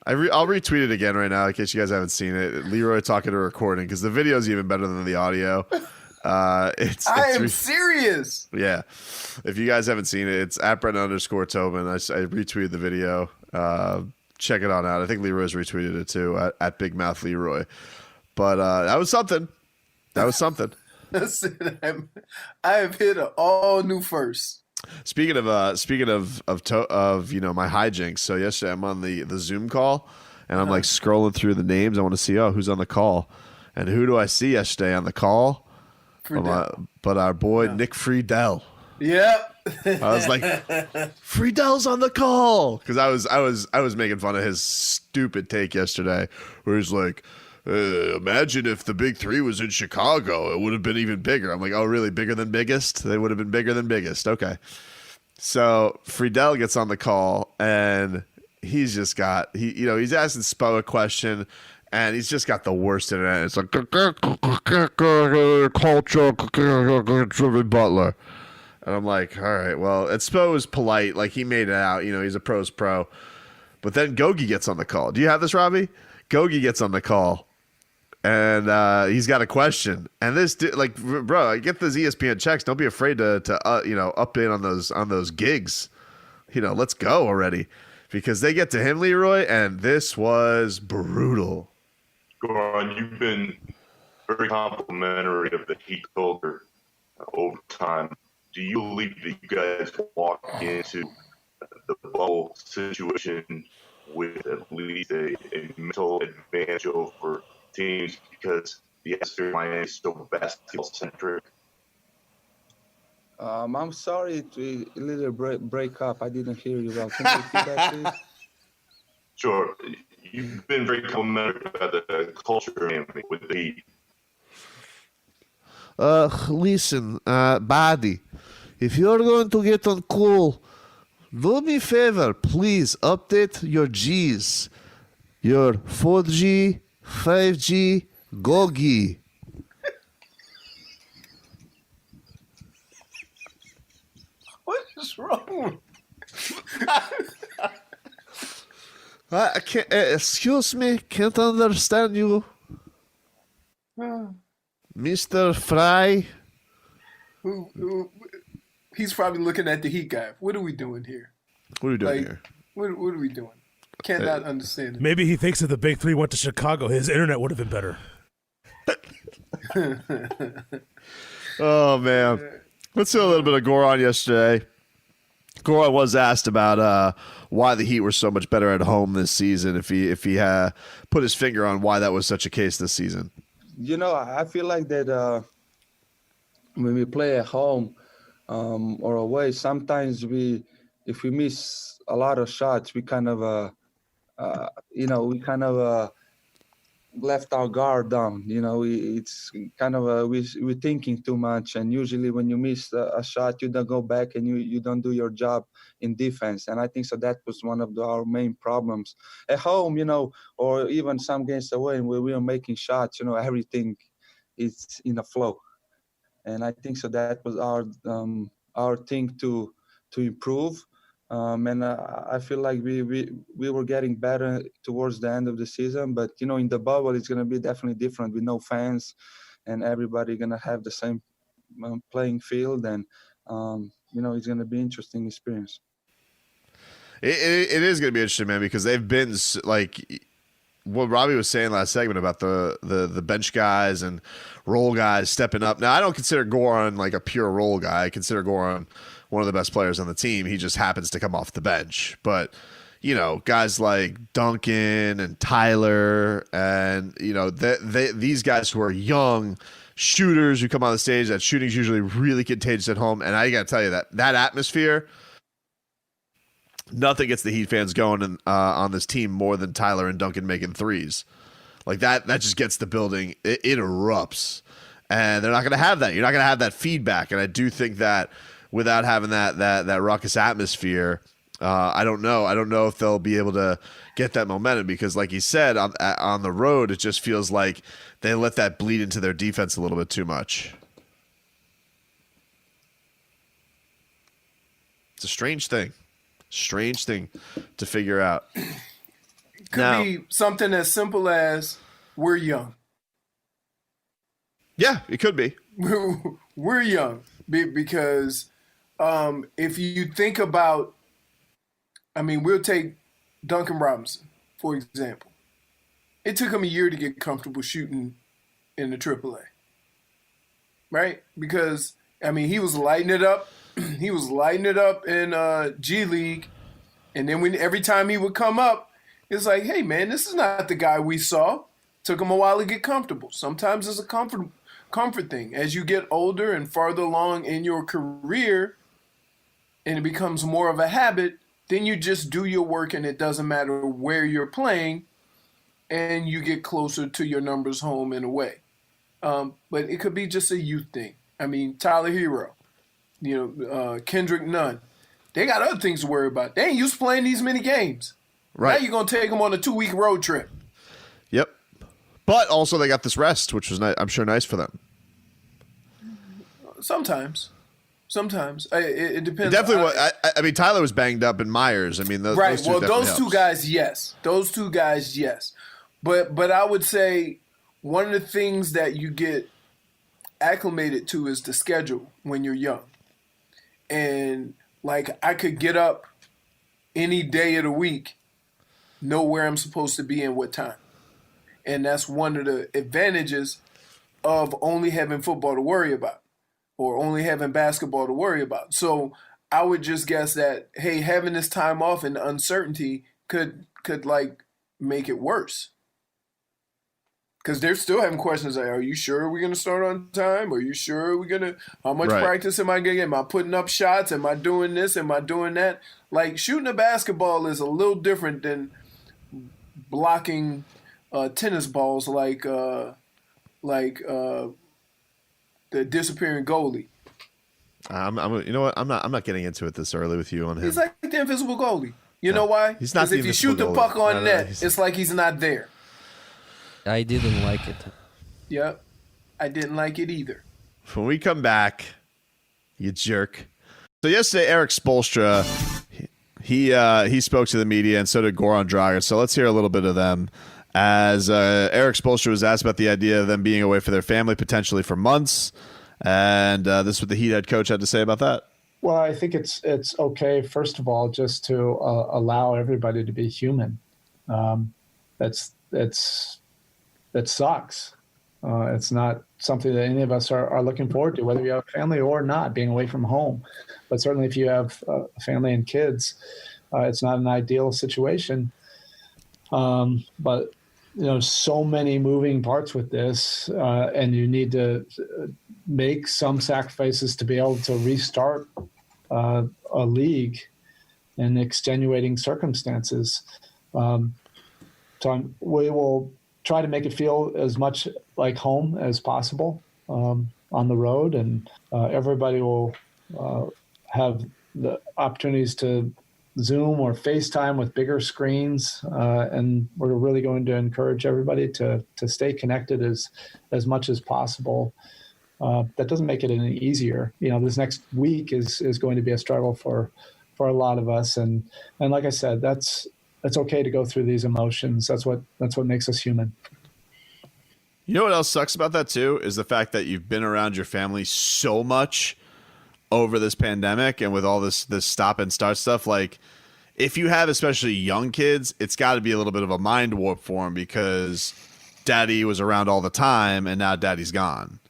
I'll retweet it again right now in case you guys haven't seen it. Leroy talking to a recording because the video is even better than the audio. I am serious. Yeah. If you guys haven't seen it, it's at Brent_Tobin. I retweeted the video. Check it on out. I think Leroy's retweeted it too at Big Mouth Leroy. But that was something. That was something. I have hit an all new first. Speaking of my hijinks, so yesterday I'm on the Zoom call and I'm like scrolling through the names. I want to see who's on the call, and who do I see yesterday on the call? But our boy Nick Friedel. Yep. I was like, Friedel's on the call because I was making fun of his stupid take yesterday, where he's like, imagine if the big three was in Chicago, it would have been even bigger. I'm like, oh, really? Bigger than biggest? They would have been bigger than biggest. Okay. So Friedel gets on the call and he's just got, he's asking Spo a question and he's just got the worst internet. It's like, culture, Jimmy Butler. And I'm like, all right, well, Spo is polite. Like, he made it out. He's a pro's pro. But then Gogi gets on the call. Do you have this, Robbie? Gogi gets on the call. And he's got a question, and this bro, I get those ESPN checks. Don't be afraid to update on those gigs. Let's go already, because they get to him, Leroy, and this was brutal. Goran, you've been very complimentary of the Heat culture over time. Do you believe that you guys walked into the bubble situation with at least a mental advantage over teams because the atmosphere in Miami is so basketball-centric? I'm sorry to a little break up. I didn't hear you well. Can you repeat that, please? Sure. You've been very complimentary about the culture in Miami with the Heat. Listen, buddy, if you're going to get on cool, do me a favor, please update your G's, your 4G, 5G, Gogi. What is wrong? I can't. Excuse me, can't understand you, Mr. Fry. He's probably looking at the Heat guy. What are we doing here? What are we doing here? What are we doing? Cannot understand it. Maybe he thinks if the big three went to Chicago, his internet would have been better. Oh, man. Let's do a little bit of Goran yesterday. Goran was asked about why the Heat were so much better at home this season, if he put his finger on why that was such a case this season. I feel like that when we play at home or away, sometimes if we miss a lot of shots, we kind of left our guard down. It's kind of we're thinking too much, and usually when you miss a shot, you don't go back and you don't do your job in defense. And I think so that was one of our main problems at home, or even some games away where we are making shots. Everything is in a flow, and I think so that was our thing to improve. And I feel like we were getting better towards the end of the season, but in the bubble it's going to be definitely different with no fans, and everybody going to have the same playing field, and it's going to be interesting experience. It is going to be interesting, man, because they've been like what Robbie was saying last segment about the bench guys and role guys stepping up. Now, I don't consider Goran like a pure role guy. I consider Goran one of the best players on the team. He just happens to come off the bench. But, guys like Duncan and Tyler and, these guys who are young shooters who come on the stage, that shooting is usually really contagious at home. And I got to tell you that atmosphere, nothing gets the Heat fans going on this team more than Tyler and Duncan making threes. Like that just gets the building. It erupts. And they're not going to have that. You're not going to have that feedback. And I do think that without having that raucous atmosphere, I don't know. I don't know if they'll be able to get that momentum because, like he said, on the road, it just feels like they let that bleed into their defense a little bit too much. It's a strange thing to figure out. Could be something as simple as we're young. Yeah, it could be. We're young because if you think about, we'll take Duncan Robinson, for example. It took him a year to get comfortable shooting in the AAA, right? Because, he was lighting it up. He was lighting it up in G League. And then every time he would come up, it's like, hey, man, this is not the guy we saw. Took him a while to get comfortable. Sometimes it's a comfort thing. As you get older and farther along in your career and it becomes more of a habit, then you just do your work and it doesn't matter where you're playing and you get closer to your numbers home in a way. But it could be just a youth thing. Tyler Herro, Kendrick Nunn, they got other things to worry about. They ain't used to playing these many games. Right. Now you're going to take them on a 2-week road trip. Yep. But also they got this rest, which was, I'm sure, nice for them. Sometimes. It depends. Definitely. Tyler was banged up in Myers. Those two guys, yes. Those two guys, yes. But I would say one of the things that you get acclimated to is the schedule when you're young. And, I could get up any day of the week, know where I'm supposed to be and what time. And that's one of the advantages of only having football to worry about or only having basketball to worry about. So I would just guess that, hey, having this time off and uncertainty could make it worse. Because they're still having questions like, are you sure we're going to start on time? Are you sure we're going to – how much practice am I going to get? Am I putting up shots? Am I doing this? Am I doing that? Shooting a basketball is a little different than blocking tennis balls like the disappearing goalie. You know what? I'm not getting into it this early with you on him. He's like the invisible goalie. You know why? He's not. Because if you shoot the puck on net, it's like he's not there. I didn't like it. Yep, I didn't like it either. When we come back, you jerk. So yesterday, Erik Spoelstra, he spoke to the media, and so did Goran Dragic. So let's hear a little bit of them. As Erik Spoelstra was asked about the idea of them being away for their family potentially for months, and this is what the Heat head coach had to say about that. Well, I think it's okay, first of all, just to allow everybody to be human. That sucks. It's not something that any of us are looking forward to, whether you have a family or not, being away from home. But certainly if you have a family and kids, it's not an ideal situation. But so many moving parts with this, and you need to make some sacrifices to be able to restart a league in extenuating circumstances. So we will try to make it feel as much like home as possible on the road, and everybody will have the opportunities to Zoom or FaceTime with bigger screens, and we're really going to encourage everybody to stay connected as much as possible. That doesn't make it any easier. This next week is going to be a struggle for a lot of us, and like I said, that's okay to go through these emotions. That's what makes us human. You know what else sucks about that too is the fact that you've been around your family so much over this pandemic and with all this stop and start stuff. Like, if you have especially young kids, it's got to be a little bit of a mind warp for them because daddy was around all the time and now daddy's gone.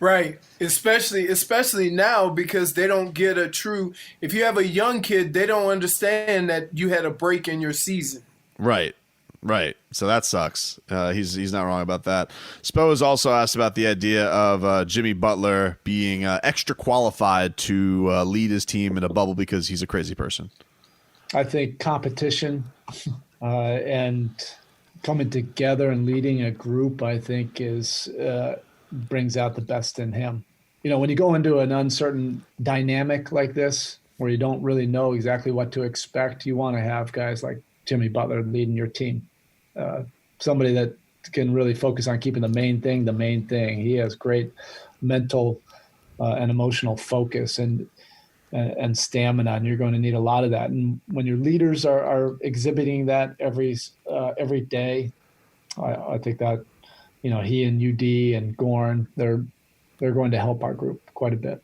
Right. Especially now because they don't get a true. If you have a young kid, they don't understand that you had a break in your season. Right. So that sucks. He's not wrong about that. Spo was also asked about the idea of Jimmy Butler being extra qualified to lead his team in a bubble because he's a crazy person. I think competition and coming together and leading a group, I think, brings out the best in him. When you go into an uncertain dynamic like this, where you don't really know exactly what to expect, you want to have guys like Jimmy Butler leading your team. Somebody that can really focus on keeping the main thing. He has great mental and emotional focus. And and stamina, and you're going to need a lot of that. And when your leaders are exhibiting that every day, I think that he and UD and Goran, they're going to help our group quite a bit.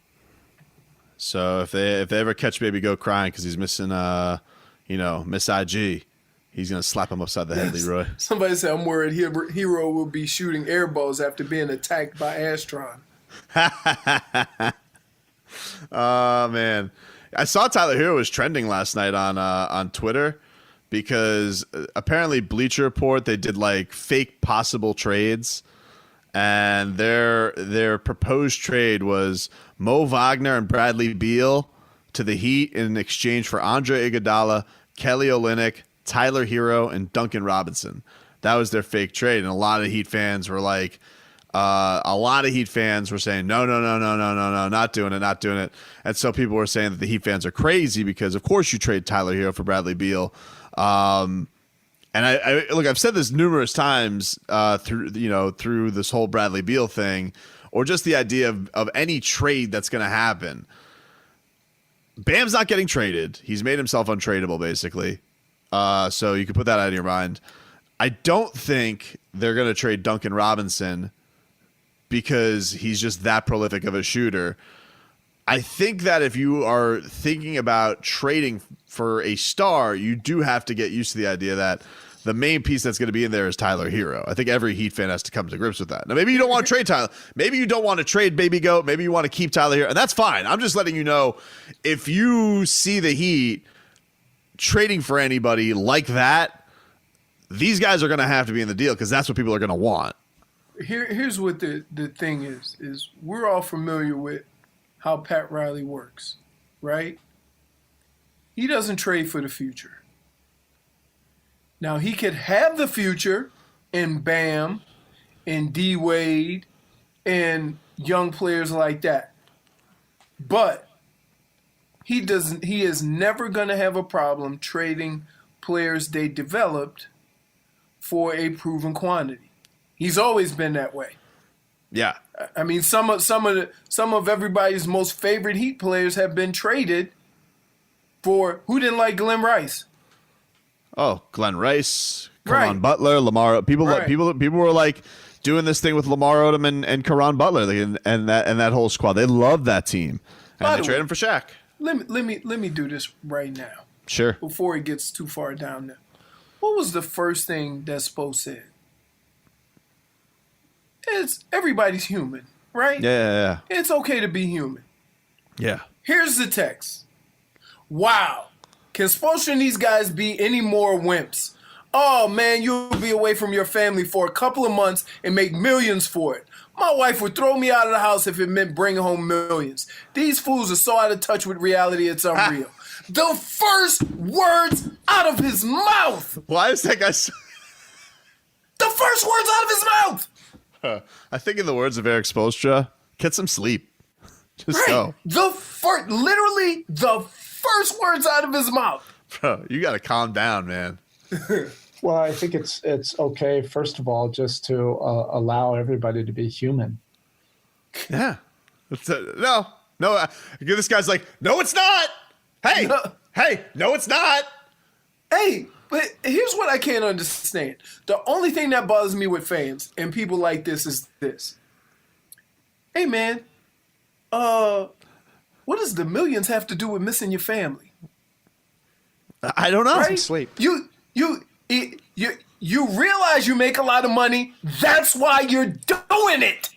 So if they ever catch Baby Goat crying because he's missing Miss IG, he's gonna slap him upside the head, Leroy. Somebody said, I'm worried Herro will be shooting air balls after being attacked by Astron. Oh man, I saw Tyler Herro was trending last night on Twitter because apparently Bleacher Report, they did like fake possible trades, and their proposed trade was Mo Wagner and Bradley Beal to the Heat in exchange for Andre Iguodala, Kelly Olynyk, Tyler Herro, and Duncan Robinson. That was their fake trade, and a lot of Heat fans were like, saying, no, not doing it. And so people were saying that the Heat fans are crazy because, of course, you trade Tyler Herro for Bradley Beal. And I look, I've said this numerous times through this whole Bradley Beal thing, or just the idea of any trade that's going to happen. Bam's not getting traded. He's made himself untradeable, basically. So you can put that out of your mind. I don't think they're going to trade Duncan Robinson because he's just that prolific of a shooter. I think that if you are thinking about trading for a star, you do have to get used to the idea that the main piece that's going to be in there is Tyler Herro. I think every Heat fan has to come to grips with that. Now, maybe you don't want to trade Tyler. Maybe you don't want to trade Baby Goat. Maybe you want to keep Tyler Herro, and that's fine. I'm just letting you know, if you see the Heat trading for anybody like that, these guys are going to have to be in the deal because that's what people are going to want. Here's what the thing is we're all familiar with how Pat Riley works, right? He doesn't trade for the future. Now, he could have the future in Bam, in D-Wade, and young players like that. But he is never going to have a problem trading players they developed for a proven quantity. He's always been that way. Yeah. I mean, some of everybody's most favorite Heat players have been traded for, who didn't like Glenn Rice? Oh, Glenn Rice, Right. Caron Butler, Lamar. People were like doing this thing with Lamar Odom and Caron Butler and that whole squad. They love that team, By and the they traded way, him for Shaq. Let me do this right now Sure. before it gets too far down there. What was the first thing that Spo said? It's everybody's human, right? Yeah. It's okay to be human. Yeah. Here's the text. Wow. Can Spoelstra and these guys be any more wimps? Oh, man, you'll be away from your family for a couple of months and make millions for it. My wife would throw me out of the house if it meant bringing home millions. These fools are so out of touch with reality, it's unreal. The first words out of his mouth. Why is that guy so... The first words out of his mouth. I think in the words of Erik Spoelstra, get some sleep. Just go. Literally the first words out of his mouth. Bro, you got to calm down, man. Well, I think it's okay, first of all, just to allow everybody to be human. Yeah. No. This guy's like, no, it's not. Hey, no, it's not. Hey, but here's what I can't understand. The only thing that bothers me with fans and people like this is this. Hey, man, what does the millions have to do with missing your family? I don't know. Right? Sleep. You realize you make a lot of money. That's why you're doing it.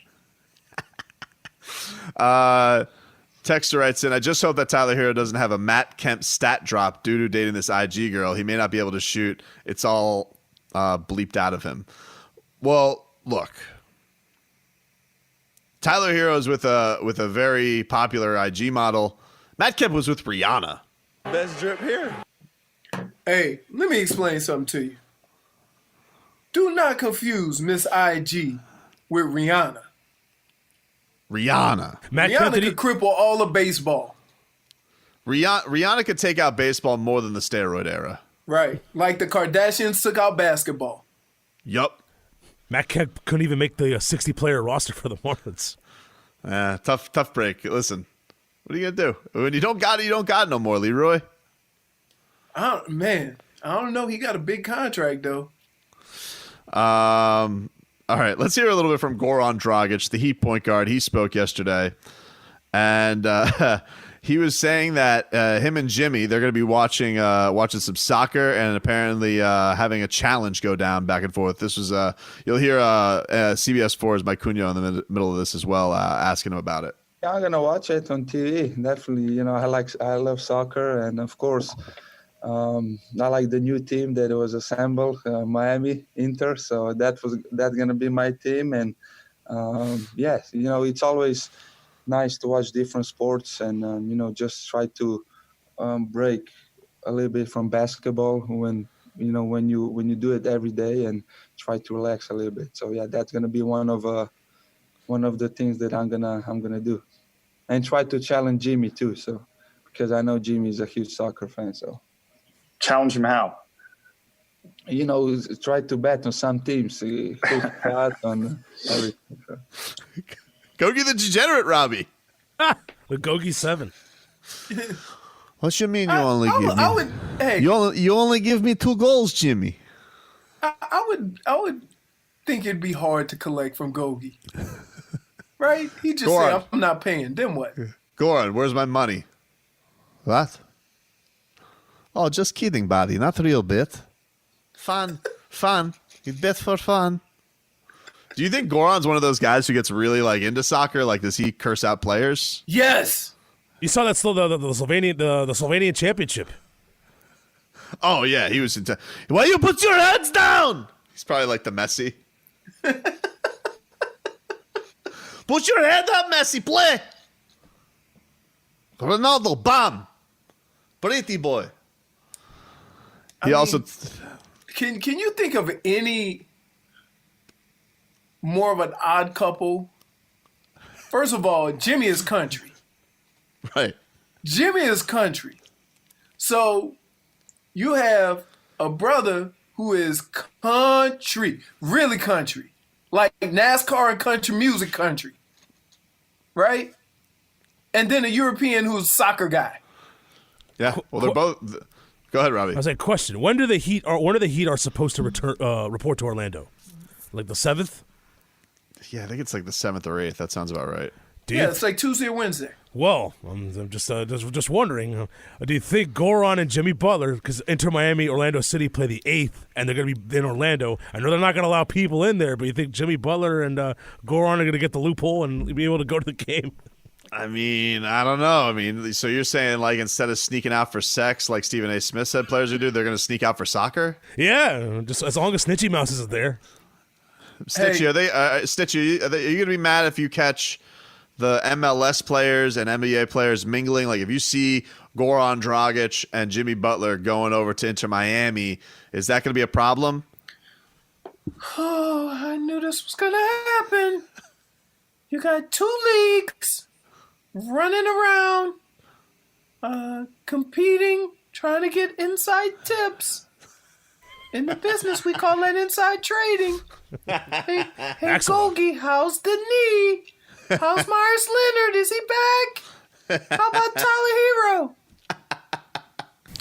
Texter writes in, I just hope that Tyler Herro doesn't have a Matt Kemp stat drop due to dating this IG girl. He may not be able to shoot. It's all bleeped out of him. Well, look. Tyler Herro is with a very popular IG model. Matt Kemp was with Rihanna. Best drip here. Hey, let me explain something to you. Do not confuse Miss IG with Rihanna. Rihanna Rihanna could cripple all of baseball. Rihanna could take out baseball more than the steroid era. Right. Like the Kardashians took out basketball. Yup. Matt Kemp couldn't even make the 60-player roster for the Marlins. Tough break. Listen, What are you gonna do when you don't got it? You don't got it no more, Leroy. I don't know. He got a big contract though. All right, let's hear a little bit from Goran Dragic, the Heat point guard. He spoke yesterday, and he was saying that him and Jimmy, they're going to be watching some soccer and apparently having a challenge go down back and forth. This was you'll hear CBS 4's Mike Cunha in the middle of this as well, asking him about it. Yeah, I'm gonna watch it on TV. Definitely, I love soccer, and of course, I like the new team that was assembled, Miami Inter. So that's gonna be my team, and yes, it's always nice to watch different sports and just try to break a little bit from basketball when you do it every day and try to relax a little bit. So yeah, that's gonna be one of the things that I'm gonna do, and try to challenge Jimmy too. So because I know Jimmy is a huge soccer fan, so. Challenge him how? Try to bet on some teams. On everything. Go get the degenerate, Robbie. The Gogi 7. What you mean you only give me? I would. Hey, You only give me 2 goals, Jimmy. I would think it'd be hard to collect from Gogi. Right? He just said, I'm not paying. Then what? Goran, where's my money? What? Oh, just kidding, buddy. Not real bet. Fun. You bet for fun. Do you think Goran's one of those guys who gets really into soccer? Like, does he curse out players? Yes. You saw that still the Slovenian championship. Oh yeah, he was. Why you put your heads down? He's probably like the Messi. Put your head up, Messi. Play. Ronaldo, bam. Pretty boy. He also. Can you think of any more of an odd couple? First of all, Jimmy is country. Right. Jimmy is country. So you have a brother who is country, really country, like NASCAR and country music country, right? And then a European who's a soccer guy. Yeah. Well, they're both. Go ahead, Robbie. I was like, question: When are the Heat are supposed to report to Orlando? Like the 7th? Yeah, I think it's like the 7th or 8th. That sounds about right. It's like Tuesday or Wednesday. Well, I'm just wondering. Do you think Goran and Jimmy Butler, because Inter Miami, Orlando City play the 8th, and they're going to be in Orlando? I know they're not going to allow people in there, but you think Jimmy Butler and Goran are going to get the loophole and be able to go to the game? I mean, I don't know. I mean, so you're saying instead of sneaking out for sex, like Stephen A. Smith said players would do, they're going to sneak out for soccer? Yeah, just as long as Snitchy Mouse is there. Snitchy, Snitchy, are you going to be mad if you catch the MLS players and NBA players mingling? Like, if you see Goran Dragic and Jimmy Butler going over to Inter Miami, is that going to be a problem? Oh, I knew this was going to happen. You got 2 leagues running around, competing, trying to get inside tips. In the business, we call that inside trading. Hey, Gogi, how's the knee? How's Myers Leonard? Is he back? How about Tyler Herro?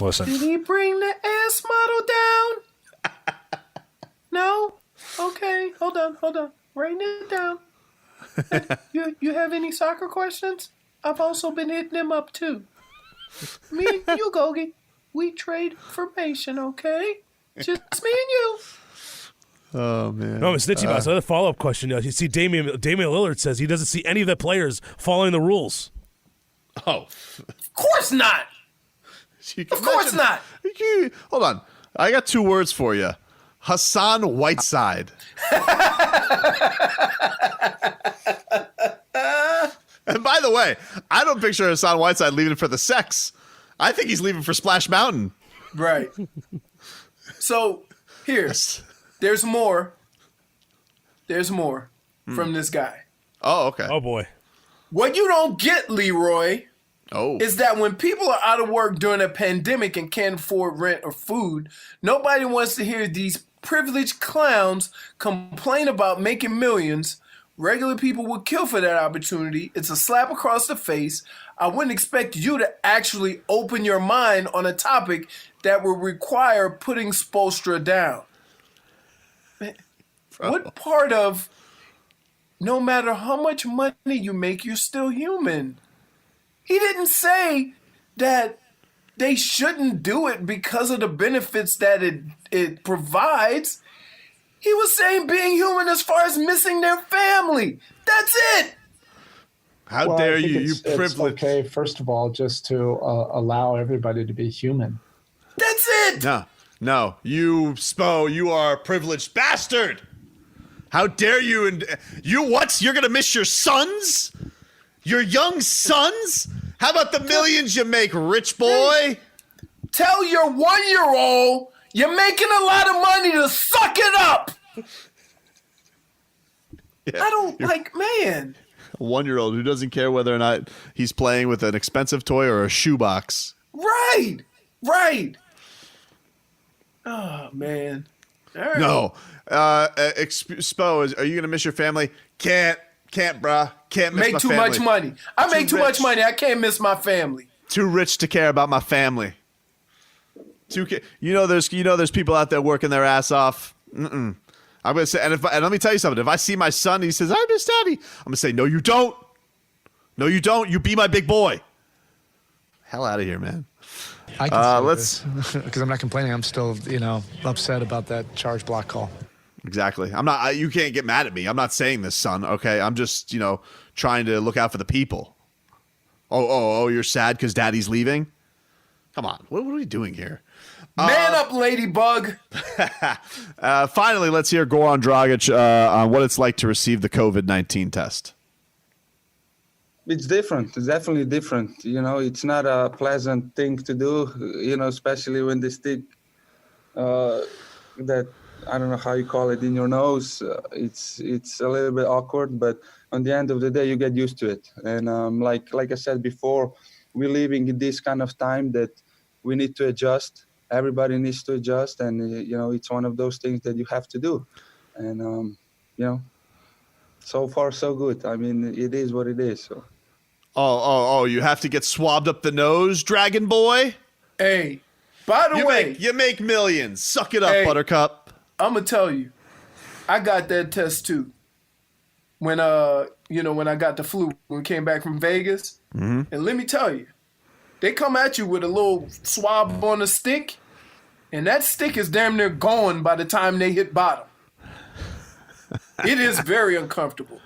Listen. Did he bring the ass model down? No? Okay, hold on. Writing it down. You have any soccer questions? I've also been hitting them up too. Me and you, Gogi, we trade information, okay? Just me and you. Oh, man. No, Snitchy Mouse, another follow-up question. You see, Damian Lillard says he doesn't see any of the players following the rules. Oh. Of course not. Of course not. Hold on. I got 2 words for you. Hassan Whiteside. And by the way, I don't picture Hassan Whiteside leaving for the sex. I think he's leaving for Splash Mountain. Right. So, there's more. There's more from this guy. Oh, okay. Oh, boy. What you don't get, Leroy, is that when people are out of work during a pandemic and can't afford rent or food, nobody wants to hear these privileged clowns complain about making millions Regular people would kill for that opportunity. It's a slap across the face. I wouldn't expect you to actually open your mind on a topic that would require putting Spoelstra down. Man, what part of no matter how much money you make, you're still human? He didn't say that they shouldn't do it because of the benefits that it provides. He was saying being human as far as missing their family. That's it. How dare I think you? You it's privileged. okay, first of all, just to allow everybody to be human. That's it. No, you Spo, you are a privileged bastard. How dare you? And you what? You're gonna miss your sons? Your young sons? How about the millions you make, rich boy? Tell your 1-year-old you're making a lot of money to suck it up. Yeah, I don't like, man. a 1-year-old who doesn't care whether or not he's playing with an expensive toy or a shoebox. Right. Oh, man. All right. No. Spo, are you going to miss your family? Can't, bruh. Can't miss Make my too family. much money. I make too rich. much money. I can't miss my family. Too rich to care about my family. There's people out there working their ass off. I'm gonna say, and let me tell you something. If I see my son, he says, "I miss Daddy," I'm gonna say, "No, you don't. No, you don't. You be my big boy." Hell out of here, man. I can let's because I'm not complaining. I'm still, upset about that charge block call. Exactly. I'm not. You can't get mad at me. I'm not saying this, son. Okay. I'm just, trying to look out for the people. Oh, you're sad because Daddy's leaving. Come on. What are we doing here? Man up, ladybug. Finally, let's hear Goran Dragic on what it's like to receive the COVID-19 test. It's different. It's definitely different. It's not a pleasant thing to do, especially when they stick that, I don't know how you call it, in your nose. It's a little bit awkward, but on the end of the day, you get used to it. And like I said before, we're living in this kind of time that we need to adjust. Everybody needs to adjust, and it's one of those things that you have to do. And so far so good. I mean, it is what it is. So. Oh! You have to get swabbed up the nose, Dragon Boy. Hey, by the way, you make millions. Suck it up, Hey. Buttercup. I'm gonna tell you, I got that test too. When when I got the flu, when we came back from Vegas, and let me tell you, they come at you with a little swab on a stick, and that stick is damn near gone by the time they hit bottom. It is very uncomfortable.